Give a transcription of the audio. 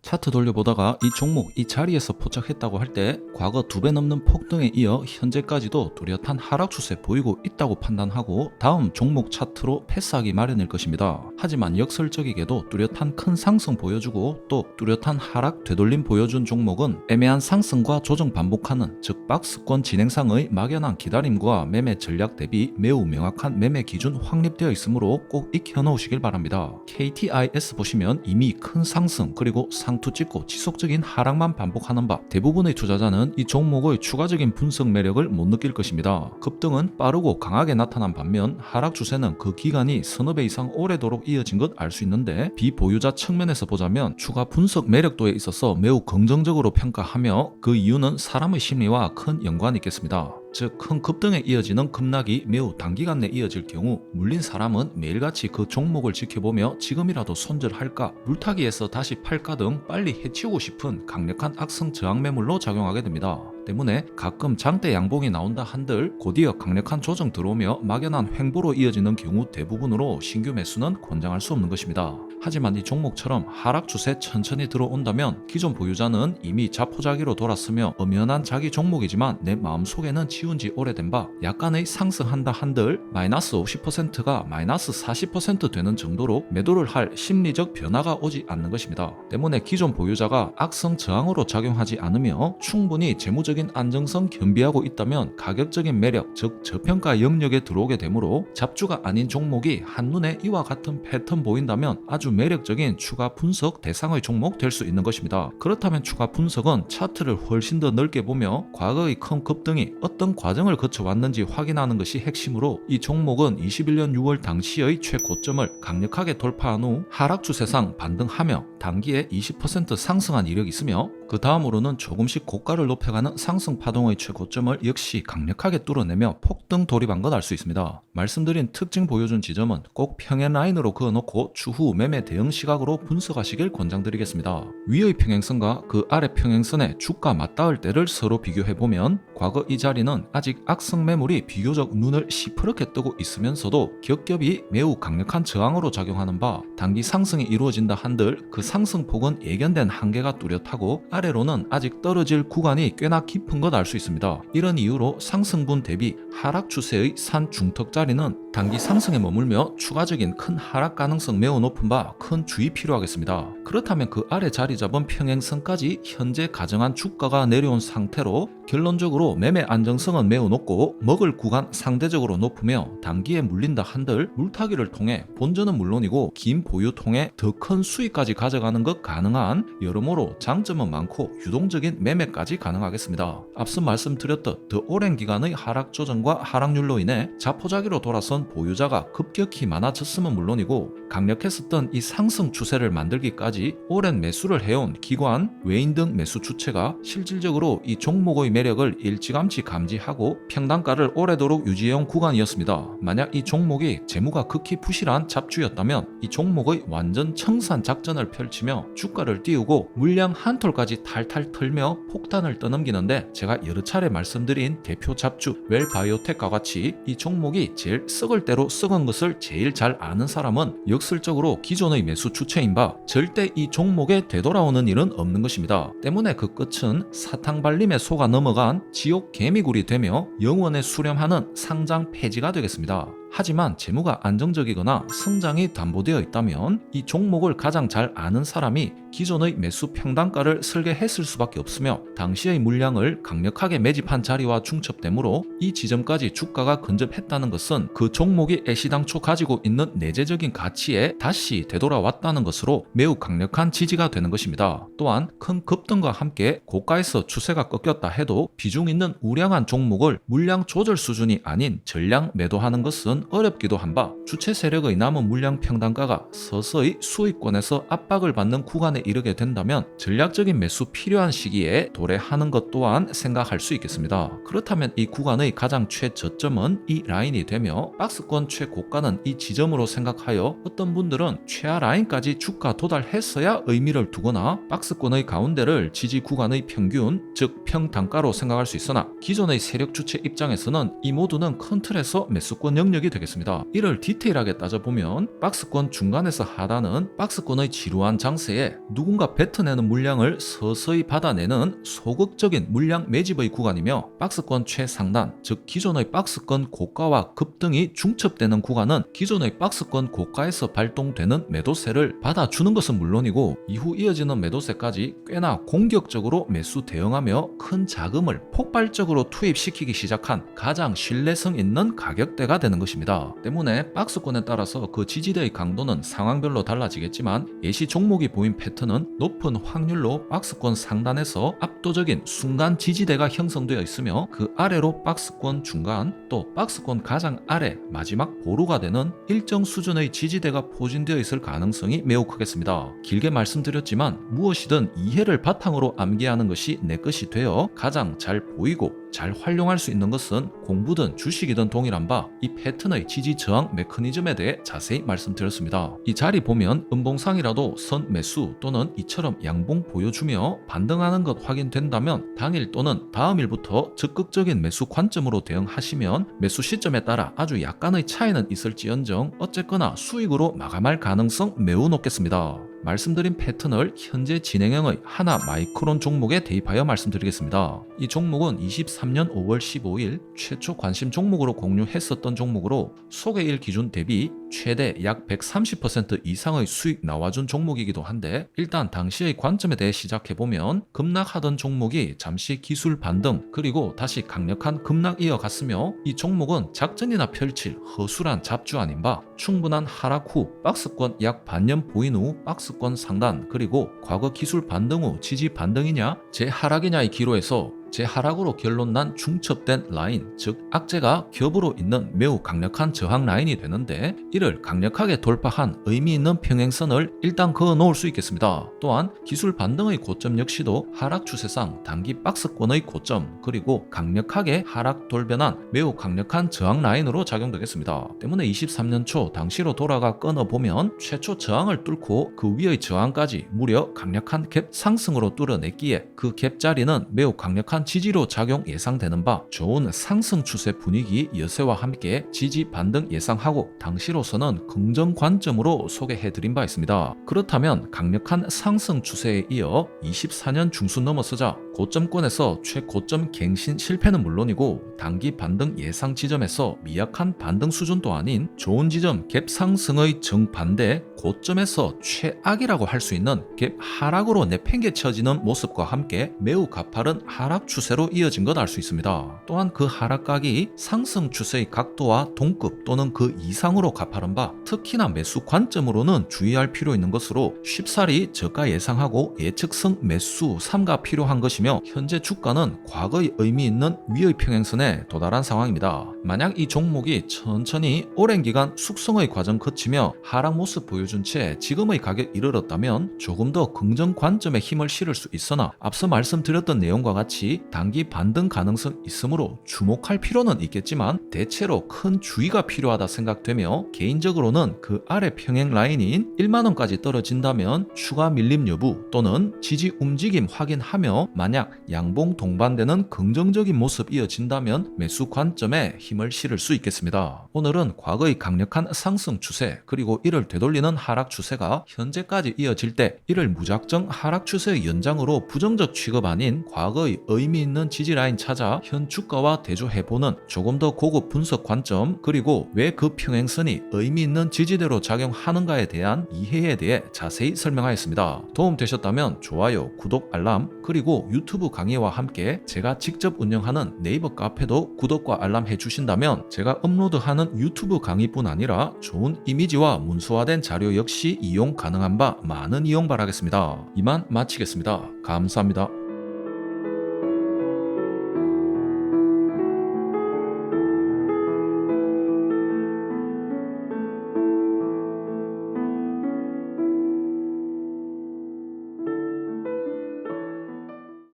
차트 돌려보다가 이 종목 이 자리에서 포착했다고 할 때 과거 2배 넘는 폭등에 이어 현재까지도 뚜렷한 하락 추세 보이고 있다고 판단하고 다음 종목 차트로 패스하기 마련일 것입니다. 하지만 역설적이게도 뚜렷한 큰 상승 보여주고 또 뚜렷한 하락 되돌림 보여준 종목은 애매한 상승과 조정 반복하는 즉 박스권 진행상의 막연한 기다림과 매매 전략 대비 매우 명확한 매매 기준 확립되어 있으므로 꼭 익혀놓으시길 바랍니다. KTIS 보시면 이미 큰 상승 그리고 상투 찍고 지속적인 하락만 반복하는 바 대부분의 투자자는 이 종목의 추가적인 분석 매력을 못 느낄 것입니다. 급등은 빠르고 강하게 나타난 반면 하락 추세는 그 기간이 서너 배 이상 오래도록 이어진 것 알 수 있는데 비보유자 측면에서 보자면 추가 분석 매력도에 있어서 매우 긍정적으로 평가하며 그 이유는 사람의 심리와 큰 연관이 있겠습니다. 즉 큰 급등에 이어지는 급락이 매우 단기간 내 이어질 경우 물린 사람은 매일같이 그 종목을 지켜보며 지금이라도 손절할까 물타기에서 다시 팔까 등 빨리 해치우고 싶은 강력한 악성 저항 매물로 작용하게 됩니다. 때문에 가끔 장대 양봉이 나온다 한들 곧이어 강력한 조정 들어오며 막연한 횡보로 이어지는 경우 대부분으로 신규 매수는 권장할 수 없는 것입니다. 하지만 이 종목처럼 하락 추세 천천히 들어온다면 기존 보유자는 이미 자포자기로 돌았으며 엄연한 자기 종목이지만 내 마음속에는 지운 지 오래된 바 약간의 상승한다 한들 마이너스 50%가 마이너스 40% 되는 정도로 매도를 할 심리적 변화가 오지 않는 것입니다. 때문에 기존 보유자가 악성 저항으로 작용하지 않으며 충분히 재무적인 안정성 겸비하고 있다면 가격적인 매력 즉 저평가 영역에 들어오게 되므로 잡주가 아닌 종목이 한눈에 이와 같은 패턴 보인다면 아주 매력적인 추가 분석 대상의 종목 될 수 있는 것입니다. 그렇다면 추가 분석은 차트를 훨씬 더 넓게 보며 과거의 큰 급등이 어떤 과정을 거쳐왔는지 확인하는 것이 핵심으로 이 종목은 21년 6월 당시의 최고점을 강력하게 돌파한 후 하락 추세상 반등하며 단기에 20% 상승한 이력이 있으며 그 다음으로는 조금씩 고가를 높여가는 상승 파동의 최고점을 역시 강력하게 뚫어내며 폭등 돌입한 것 알 수 있습니다. 말씀드린 특징 보여준 지점은 꼭 평행 라인으로 그어놓고 추후 매매 대응 시각으로 분석하시길 권장드리겠습니다. 위의 평행선과 그 아래 평행선의 주가 맞닿을 때를 서로 비교해보면 과거 이 자리는 아직 악성 매물이 비교적 눈을 시퍼렇게 뜨고 있으면서도 겹겹이 매우 강력한 저항으로 작용하는 바 단기 상승이 이루어진다 한들 그 상승폭은 예견된 한계가 뚜렷하고 아래로는 아직 떨어질 구간이 꽤나 깊은 것 알 수 있습니다. 이런 이유로 상승분 대비 하락 추세의 산 중턱 자리는 단기 상승에 머물며 추가적인 큰 하락 가능성 매우 높은 바 큰 주의 필요하겠습니다. 그렇다면 그 아래 자리 잡은 평행선까지 현재 가정한 주가가 내려온 상태로 결론적으로 매매 안정성은 매우 높고 먹을 구간 상대적으로 높으며 단기에 물린다 한들 물타기를 통해 본전은 물론이고 긴 보유 통해 더 큰 수익까지 가져가는 것 가능한 여러모로 장점은 많고 유동적인 매매까지 가능하겠습니다. 앞서 말씀드렸듯 더 오랜 기간의 하락 조정과 하락률로 인해 자포자기로 돌아선 보유자가 급격히 많아졌음은 물론이고 강력했었던 이 상승 추세를 만들기까지 오랜 매수를 해온 기관, 외인 등 매수 주체가 실질적으로 이 종목의 매력을 일찌감치 감지하고 평단가를 오래도록 유지해온 구간이었습니다. 만약 이 종목이 재무가 극히 부실한 잡주였다면 이 종목의 완전 청산 작전을 펼치며 주가를 띄우고 물량 한 톨까지 탈탈 털며 폭탄을 떠넘기는데 제가 여러 차례 말씀드린 대표 잡주 웰바이오텍과 같이 이 종목이 제일 썩을 대로 썩은 것을 제일 잘 아는 사람은 역설적으로 기존의 매수 주체인 바 절대 이 종목에 되돌아오는 일은 없는 것입니다. 때문에 그 끝은 사탕 발림에 속아 넘어간 지옥 개미굴이 되며 영원에 수렴하는 상장 폐지가 되겠습니다. 하지만 재무가 안정적이거나 성장이 담보되어 있다면 이 종목을 가장 잘 아는 사람이 기존의 매수 평단가를 설계했을 수밖에 없으며 당시의 물량을 강력하게 매집한 자리와 중첩되므로 이 지점까지 주가가 근접했다는 것은 그 종목이 애시당초 가지고 있는 내재적인 가치에 다시 되돌아왔다는 것으로 매우 강력한 지지가 되는 것입니다. 또한 큰 급등과 함께 고가에서 추세가 꺾였다 해도 비중 있는 우량한 종목을 물량 조절 수준이 아닌 전량 매도하는 것은 어렵기도 한 바 주체 세력의 남은 물량 평단가가 서서히 수익권에서 압박을 받는 구간에 이르게 된다면 전략적인 매수 필요한 시기에 도래하는 것 또한 생각할 수 있겠습니다. 그렇다면 이 구간의 가장 최저점은 이 라인이 되며 박스권 최고가는 이 지점으로 생각하여 어떤 분들은 최하 라인까지 주가 도달했어야 의미를 두거나 박스권의 가운데를 지지 구간의 평균 즉 평단가로 생각할 수 있으나 기존의 세력 주체 입장에서는 이 모두는 큰 틀에서 매수권 영역이 종목이 되겠습니다. 이를 디테일하게 따져보면 박스권 중간에서 하단은 박스권의 지루한 장세에 누군가 뱉어내는 물량을 서서히 받아내는 소극적인 물량 매집의 구간이며, 박스권 최상단, 즉 기존의 박스권 고가와 급등이 중첩되는 구간은 기존의 박스권 고가에서 발동되는 매도세를 받아주는 것은 물론이고 이후 이어지는 매도세까지 꽤나 공격적으로 매수 대응하며 큰 자금을 폭발적으로 투입시키기 시작한 가장 신뢰성 있는 가격대가 되는 것입니다. 때문에 박스권에 따라서 그 지지대의 강도는 상황별로 달라지겠지만 예시 종목이 보인 패턴은 높은 확률로 박스권 상단에서 압도적인 순간 지지대가 형성되어 있으며, 그 아래로 박스권 중간, 또 박스권 가장 아래 마지막 보루가 되는 일정 수준의 지지대가 포진되어 있을 가능성이 매우 크겠습니다. 길게 말씀드렸지만 무엇이든 이해를 바탕으로 암기하는 것이 내 것이 되어 가장 잘 보이고 잘 활용할 수 있는 것은 공부든 주식이든 동일한 바 이 패턴의 지지 저항 메커니즘에 대해 자세히 말씀드렸습니다. 이 자리 보면 음봉상이라도 선 매수 또는 이처럼 양봉 보여주며 반등하는 것 확인된다면 당일 또는 다음 일부터 적극적인 매수 관점으로 대응하시면 매수 시점에 따라 아주 약간의 차이는 있을지언정 어쨌거나 수익으로 마감할 가능성 매우 높겠습니다. 말씀드린 패턴을 현재 진행형의 하나 마이크론 종목에 대입하여 말씀드리겠습니다. 이 종목은 23년 5월 15일 최초 관심 종목으로 공유했었던 종목으로 소개일 기준 대비 최대 약 130% 이상의 수익 나와준 종목이기도 한데, 일단 당시의 관점에 대해 시작해보면 급락하던 종목이 잠시 기술 반등 그리고 다시 강력한 급락 이어갔으며, 이 종목은 작전이나 펼칠 허술한 잡주 아닌 바 충분한 하락 후 박스권 약 반년 보인 후 박스권 상단 그리고 과거 기술 반등 후 지지 반등이냐 재하락이냐의 기로에서 재하락으로 결론 난 중첩된 라인, 즉 악재가 겹으로 있는 매우 강력한 저항 라인이 되는데, 이를 강력하게 돌파한 의미 있는 평행선을 일단 그어 놓을 수 있겠습니다. 또한 기술 반등의 고점 역시도 하락 추세상 단기 박스권의 고점 그리고 강력하게 하락 돌변한 매우 강력한 저항 라인으로 작용되겠습니다. 때문에 23년 초 당시로 돌아가 끊어보면 최초 저항을 뚫고 그 위의 저항까지 무려 강력한 갭 상승으로 뚫어냈기에 그 갭 자리는 매우 강력한 지지로 작용 예상되는 바 좋은 상승 추세 분위기 여세와 함께 지지 반등 예상하고 당시로서는 긍정 관점으로 소개해드린 바 있습니다. 그렇다면 강력한 상승 추세에 이어 24년 중순 넘어서자 고점권에서 최고점 갱신 실패는 물론이고 단기 반등 예상 지점에서 미약한 반등 수준도 아닌 좋은 지점 갭 상승의 정반대 고점에서 최악이라고 할 수 있는 갭 하락으로 내팽개쳐지는 모습과 함께 매우 가파른 하락 추세로 이어진 것 알 수 있습니다. 또한 그 하락각이 상승 추세의 각도와 동급 또는 그 이상으로 가파른 바 특히나 매수 관점으로는 주의할 필요 있는 것으로 쉽사리 저가 예상하고 예측성 매수 삼가 필요한 것이며, 현재 주가는 과거의 의미 있는 위의 평행선에 도달한 상황입니다. 만약 이 종목이 천천히 오랜 기간 숙성의 과정 거치며 하락 모습 보여준 채 지금의 가격 이르렀다면 조금 더 긍정 관점에 힘을 실을 수 있으나 앞서 말씀드렸던 내용과 같이 단기 반등 가능성 있으므로 주목할 필요는 있겠지만 대체로 큰 주의가 필요하다 생각되며, 개인적으로는 그 아래 평행 라인인 1만원까지 떨어진다면 추가 밀림 여부 또는 지지 움직임 확인하며 만약 양봉 동반되는 긍정적인 모습 이어진다면 매수 관점에 힘을 실을 수 있겠습니다. 오늘은 과거의 강력한 상승 추세 그리고 이를 되돌리는 하락 추세가 현재까지 이어질 때 이를 무작정 하락 추세의 연장으로 부정적 취급 아닌 과거의 의미 있는 지지 라인 찾아 현 주가와 대조해보는 조금 더 고급 분석 관점 그리고 왜 그 평행선이 의미 있는 지지대로 작용하는가에 대한 이해에 대해 자세히 설명하였습니다. 도움되셨다면 좋아요, 구독, 알람 그리고 유튜브 강의와 함께 제가 직접 운영하는 네이버 카페도 구독과 알람 해주신다면 제가 업로드하는 유튜브 강의뿐 아니라 좋은 이미지와 문서화된 자료 역시 이용 가능한 바 많은 이용 바라겠습니다. 이만 마치겠습니다. 감사합니다.